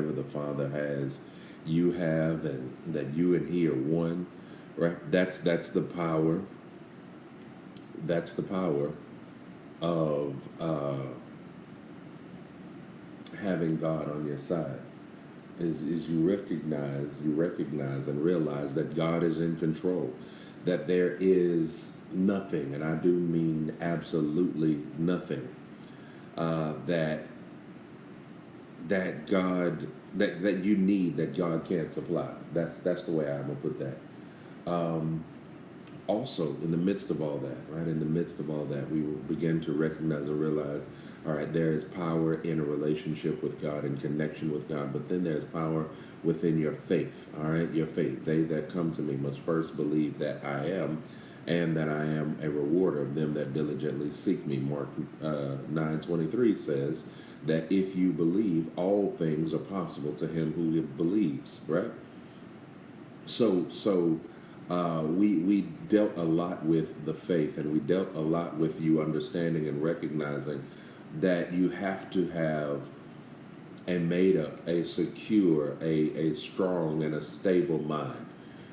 whatever the Father has, you have, and that you and He are one, right? That's the power. That's the power of having God on your side. Is you recognize and realize that God is in control, that there is nothing, and I do mean absolutely nothing, that God that you need that God can't supply. That's the way I'm gonna put that. Also, in the midst of all that, right, in the midst of all that, we will begin to recognize and realize, all right, there is power in a relationship with God and connection with God, but then there's power within your faith, all right, your faith. They that come to me must first believe that I am, and that I am a rewarder of them that diligently seek me. Mark 9:23 says that if you believe, all things are possible to him who believes, right? So we dealt a lot with the faith, and we dealt a lot with you understanding and recognizing that you have to have a made up, a secure, a strong, and a stable mind.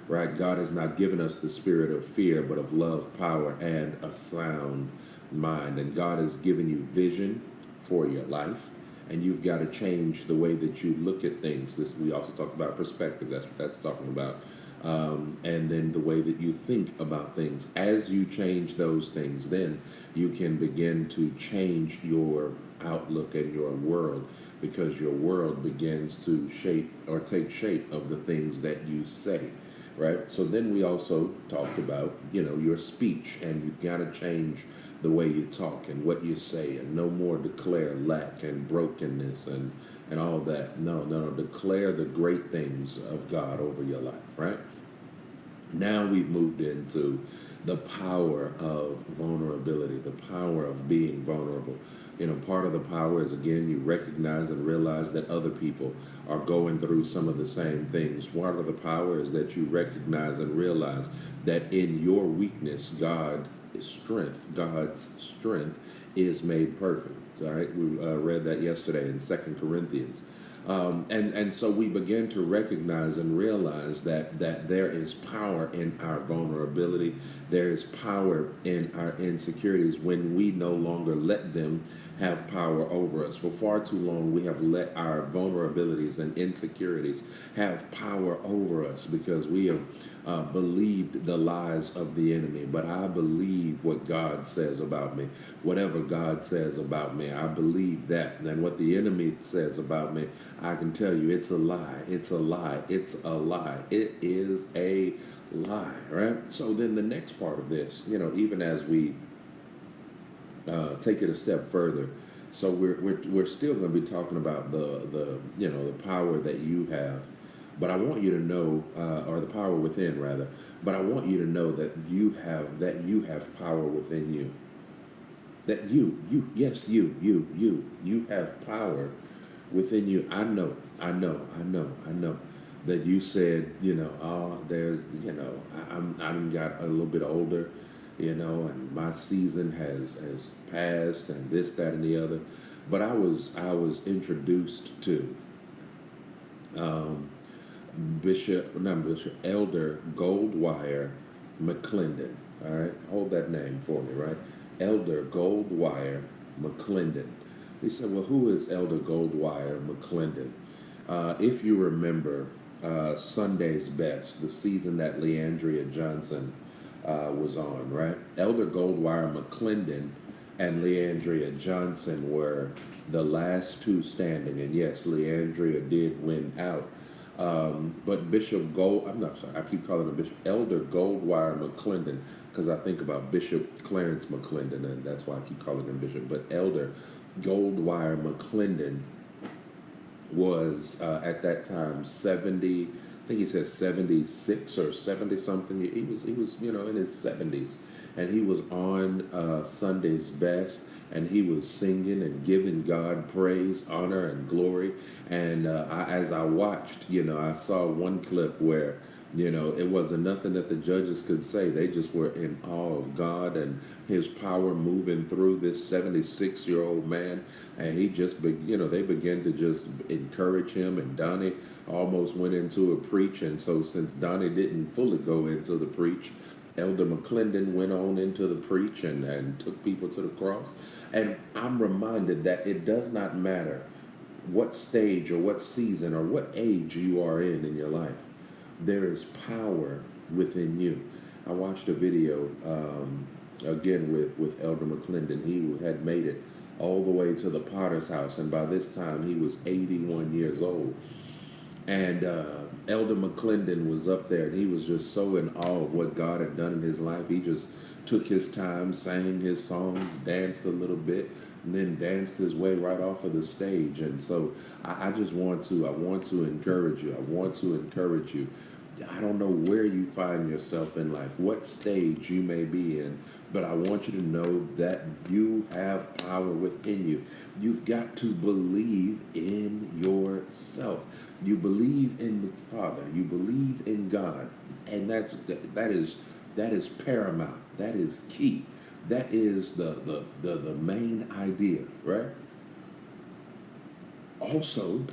Right? God has not given us the spirit of fear, but of love, power, and a sound mind. And God has given you vision for your life, and you've got to change the way that you look at things. We also talk about perspective. That's what that's talking about. And then the way that you think about things. As you change those things, then you can begin to change your outlook and your world, because your world begins to shape or take shape of the things that you say, right? So then we also talked about, your speech, and you've got to change the way you talk and what you say, and no more declare lack and brokenness and all that. No, no, no. Declare the great things of God over your life, right? Now we've moved into the power of vulnerability, the power of being vulnerable. Part of the power is, again, you recognize and realize that other people are going through some of the same things. Part of the power is that you recognize and realize that in your weakness, God's strength is made perfect. All right, we read that yesterday in 2 Corinthians. And so we begin to recognize and realize that there is power in our vulnerability. There is power in our insecurities when we no longer let them have power over us. For far too long, we have let our vulnerabilities and insecurities have power over us because we have believed the lies of the enemy. But I believe what God says about me. Whatever God says about me, I believe that. And what the enemy says about me, I can tell you it's a lie. It's a lie. It's a lie. It is a lie, right? So then the next part of this, even as we take it a step further, so we're still going to be talking about the power that you have, but I want you to know, or the power within rather. But I want you to know that you have power within you. That you have power within you. I know that you said, there's, I'm got a little bit older, and my season has passed, and this, that, and the other. But I was introduced to Elder Goldwire McClendon. All right, hold that name for me, right? Elder Goldwire McClendon. He said, well, who is Elder Goldwire McClendon? If you remember Sunday's Best, the season that Leandria Johnson was on, right? Elder Goldwire McClendon and Leandria Johnson were the last two standing. And yes, Leandria did win out. But I'm not sorry, I keep calling him Bishop Elder Goldwire McClendon because I think about Bishop Clarence McClendon, and that's why I keep calling him Bishop. But Elder Goldwire McClendon was at that time 70. I think he said 76 or 70 something. He was in his 70s, and he was on Sunday's Best, and he was singing and giving God praise, honor, and glory. And as I watched, I saw one clip where You know, it wasn't nothing that the judges could say. They just were in awe of God and his power moving through this 76-year-old man. And he just, they began to just encourage him. And Donnie almost went into a preach. And so, since Donnie didn't fully go into the preach, Elder McClendon went on into the preach and took people to the cross. And I'm reminded that it does not matter what stage or what season or what age you are in your life. There is power within you. I watched a video again with Elder McClendon. He had made it all the way to the Potter's house, and by this time he was 81 years old. And Elder McClendon was up there, and he was just so in awe of what God had done in his life. He just took his time, sang his songs, danced a little bit, and then danced his way right off of the stage. And so I just want to encourage you. I want to encourage you. I don't know where you find yourself in life, what stage you may be in, but I want you to know that you have power within you. You've got to believe in yourself. You believe in the Father. You believe in God, and that is paramount. That is key. That is the main idea, right? Also,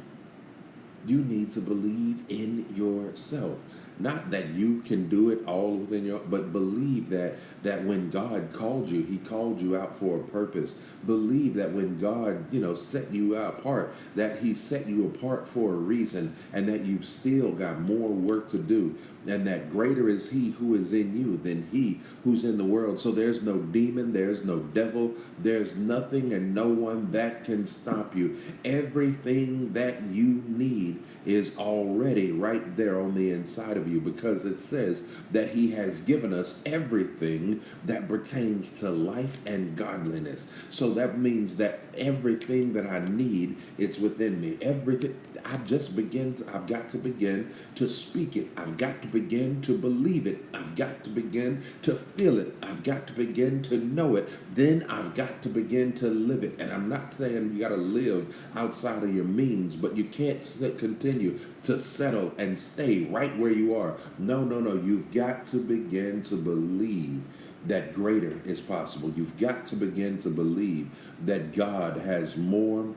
you need to believe in yourself. Not that you can do it all within your, but believe that when God called you, he called you out for a purpose. Believe that when God, set you apart, that he set you apart for a reason, and that you've still got more work to do. And that greater is he who is in you than he who's in the world. So there's no demon, there's no devil, there's nothing and no one that can stop you. Everything that you need is already right there on the inside of you, because it says that he has given us everything that pertains to life and godliness. So that means that everything that I need, it's within me. Everything. I've got to begin to speak it. I've got to begin to believe it. I've got to begin to feel it. I've got to begin to know it. Then I've got to begin to live it. And I'm not saying you got to live outside of your means, but you can't continue to settle and stay right where you are. No. You've got to begin to believe that greater is possible. You've got to begin to believe that God has more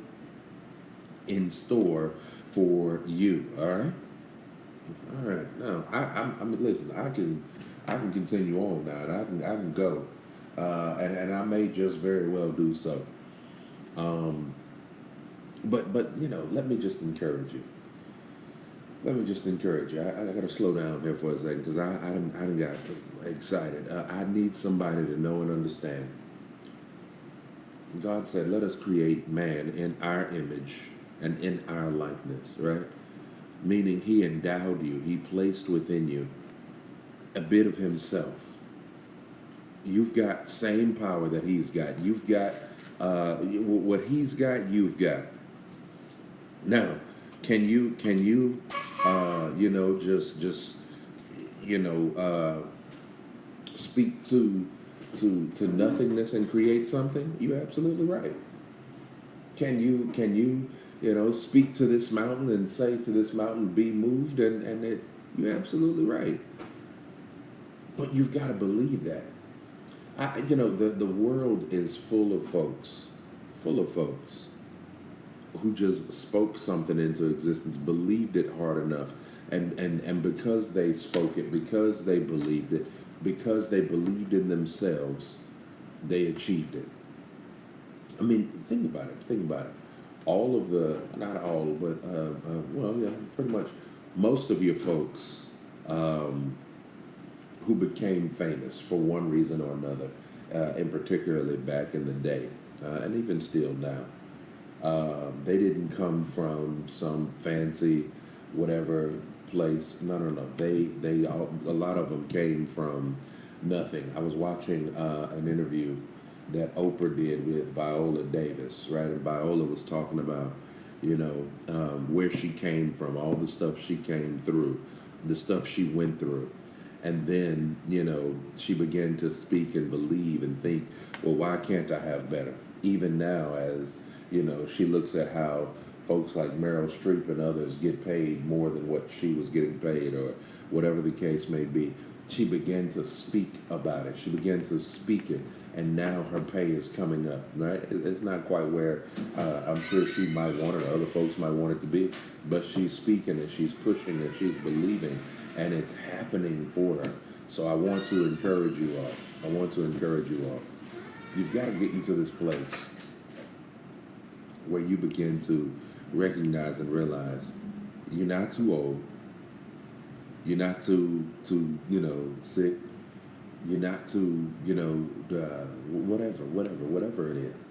in store for you. All right. Now I mean, listen. I can continue on now, and I can go, and I may just very well do so. But let me just encourage you. Let me just encourage you. I got to slow down here for a second, because I done got excited. I need somebody to know and understand. God said, "Let us create man in our image and in our likeness," right? Meaning he endowed you. He placed within you a bit of himself. You've got same power that he's got. You've got what he's got, you've got. Now, can you just speak to nothingness and create something? You're absolutely right. Can you speak to this mountain and say to this mountain, be moved, and you're absolutely right. But you've got to believe that. The world is full of folks who just spoke something into existence, believed it hard enough, and because they spoke it, because they believed it, because they believed in themselves, they achieved it. I mean, think about it. All of not all, but pretty much most of your folks who became famous for one reason or another, and particularly back in the day, and even still now, they didn't come from some fancy whatever place. No. A lot of them came from nothing. I was watching an interview that Oprah did with Viola Davis, right? And Viola was talking about, where she came from, all the stuff she came through, the stuff she went through. And then, she began to speak and believe and think, well, why can't I have better? Even now, as, she looks at how folks like Meryl Streep and others get paid more than what she was getting paid, or whatever the case may be. She began to speak about it. She began to speak it, and now her pay is coming up. Right? It's not quite where I'm sure she might want it, or other folks might want it to be, but she's speaking and she's pushing and she's believing, and it's happening for her. So I want to encourage you all. I want to encourage you all. You've got to get into this place where you begin to recognize and realize you're not too old. You're not too sick. You're not too whatever it is.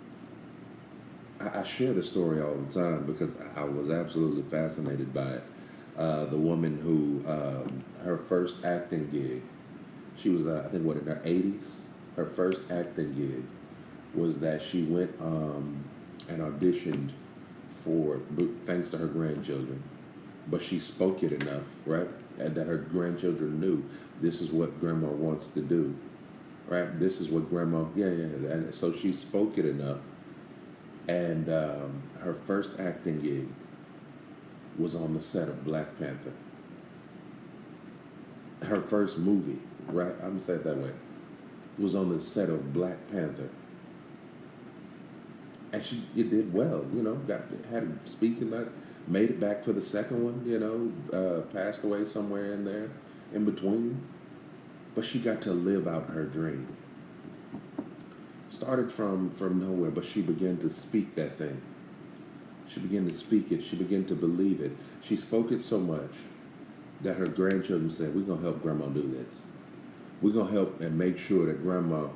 I share the story all the time because I was absolutely fascinated by it. The woman who her first acting gig, she was I think in her 80s. Her first acting gig was that she went and auditioned for, thanks to her grandchildren, but she spoke it enough, right? And that her grandchildren knew this is what grandma wants to do, right? This is what grandma, and so she spoke it enough. And her first acting gig was on the set of Black Panther. Her first movie, right? I'm gonna say it that way, was on the set of Black Panther. And it did well, had speaking that, made it back for the second one, passed away somewhere in there, in between. But she got to live out her dream. Started from nowhere, but she began to speak that thing. She began to speak it. She began to believe it. She spoke it so much that her grandchildren said, "We're going to help grandma do this. We're going to help and make sure that grandma,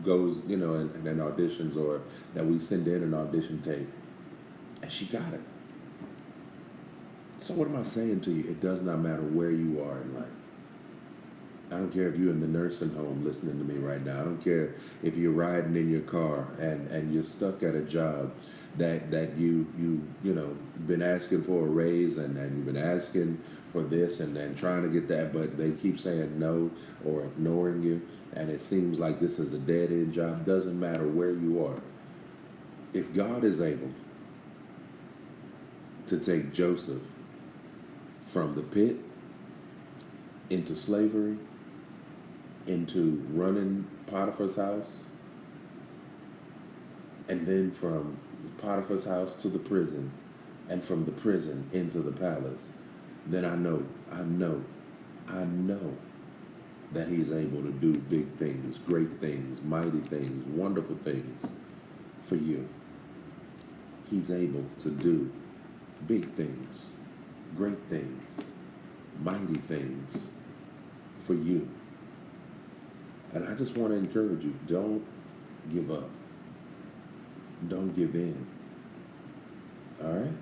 goes, and auditions, or that we send in an audition tape." And she got it. So what am I saying to you? It does not matter where you are in life. I don't care if you're in the nursing home listening to me right now. I don't care if you're riding in your car and you're stuck at a job that you've been asking for a raise, and you've been asking for this and trying to get that, but they keep saying no or ignoring you, and it seems like this is a dead-end job. Doesn't matter where you are. If God is able to take Joseph from the pit into slavery, into running Potiphar's house, and then from Potiphar's house to the prison, and from the prison into the palace, then I know that he's able to do big things, great things, mighty things, wonderful things for you. He's able to do big things, great things, mighty things for you. And I just want to encourage you, don't give up. Don't give in. All right?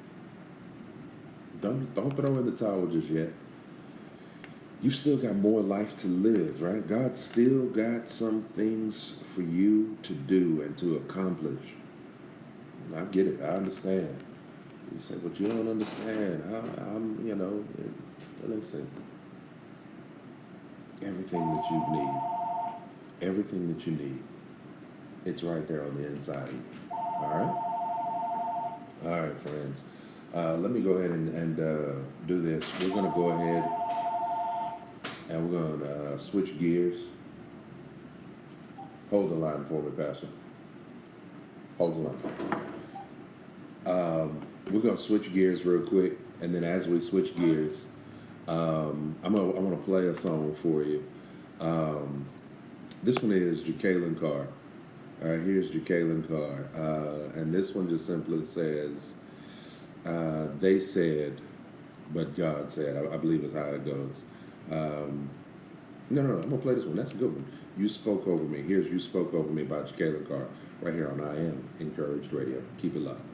Don't throw in the towel just yet. You still got more life to live, right? God's still got some things for you to do and to accomplish. I get it. I understand. You say, but you don't understand. Listen. Everything that you need, it's right there on the inside. All right? All right, friends. Let me go ahead and do this. We're going to go ahead and we're going to switch gears. Hold the line for me, Pastor. Hold the line. We're going to switch gears real quick, and then as we switch gears, I'm gonna play a song for you. This one is Jekalyn Carr. All right, here's Jekalyn Carr, and this one just simply says, "They said, but God said." I believe is how it goes. No, I'm gonna play this one. That's a good one. "You Spoke Over Me." Here's "You Spoke Over Me" by Jekalyn Carr, right here on I Am Encouraged Radio. Keep it locked.